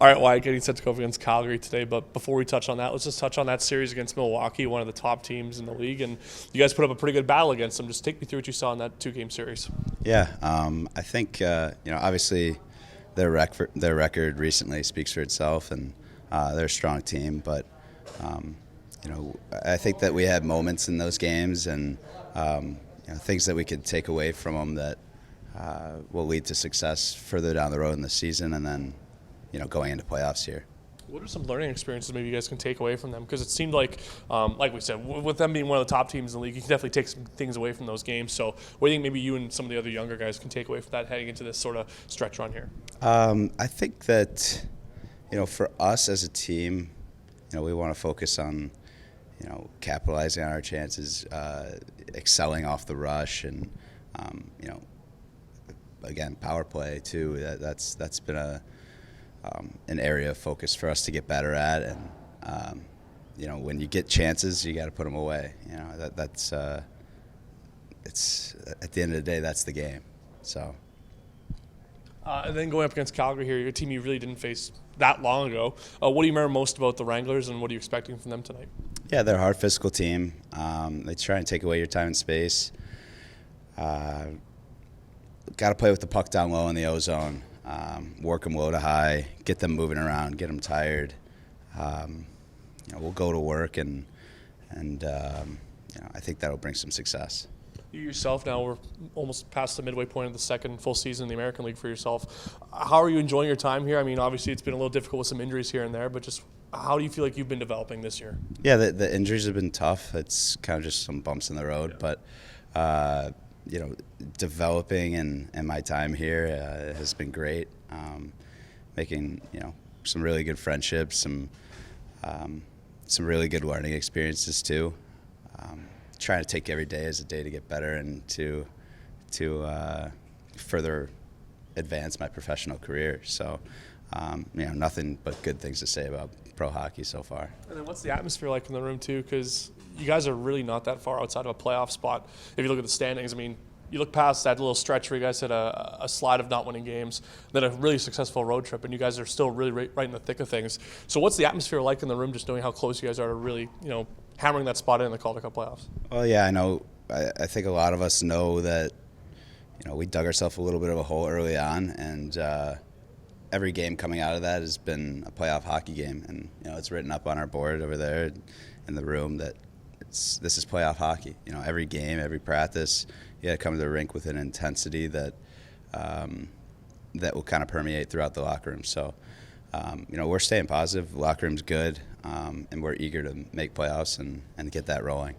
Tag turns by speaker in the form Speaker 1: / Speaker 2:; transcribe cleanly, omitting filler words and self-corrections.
Speaker 1: All right, Wyatt getting set to go up against Calgary today. But before we touch on that, let's just touch on that series against Milwaukee, one of the top teams in the league. And you guys put up a pretty good battle against them. Just take me through what you saw in that two-game series.
Speaker 2: Yeah, I think obviously their record recently speaks for itself, and they're a strong team. But I think that we had moments in those games and things that we could take away from them that will lead to success further down the road in the season, and then going into playoffs here.
Speaker 1: What are some learning experiences maybe you guys can take away from them? Because it seemed like we said, with them being one of the top teams in the league, you can definitely take some things away from those games. So what do you think maybe you and some of the other younger guys can take away from that heading into this sort of stretch run here?
Speaker 2: I think that, for us as a team, we want to focus on, capitalizing on our chances, excelling off the rush, and, again, power play too. That's been an area of focus for us to get better at, and when you get chances, you got to put them away. That's it's at the end of the day, that's the game. So.
Speaker 1: And then going up against Calgary here, your team you really didn't face that long ago. What do you remember most about the Wranglers, and what are you expecting from them tonight?
Speaker 2: Yeah, they're a hard physical team. They try and take away your time and space. Got to play with the puck down low in the O-zone. Work them low to high, get them moving around, get them tired. We'll go to work, and I think that'll bring some success.
Speaker 1: You yourself now, we're almost past the midway point of the second full season in the American League for yourself. How are you enjoying your time here? I mean, obviously it's been a little difficult with some injuries here and there, but just how do you feel like you've been developing this year?
Speaker 2: Yeah, the injuries have been tough. It's kind of just some bumps in the road, but developing in my time here has been great. Making some really good friendships, some really good learning experiences too. Trying to take every day as a day to get better and to further advance my professional career. So, nothing but good things to say about pro hockey so far.
Speaker 1: And then what's the atmosphere like in the room too? Because you guys are really not that far outside of a playoff spot. If you look at the standings, I mean, you look past that little stretch where you guys had a slide of not winning games, then a really successful road trip, and you guys are still really right in the thick of things. So what's the atmosphere like in the room, just knowing how close you guys are to really, hammering that spot in the Calder Cup playoffs?
Speaker 2: Well, yeah, I know. I think a lot of us know that, we dug ourselves a little bit of a hole early on, and every game coming out of that has been a playoff hockey game. And, it's written up on our board over there in the room that this is playoff hockey. Every game, every practice, you got to come to the rink with an intensity that will kind of permeate throughout the locker room. So, we're staying positive. The locker room's good, and we're eager to make playoffs and get that rolling.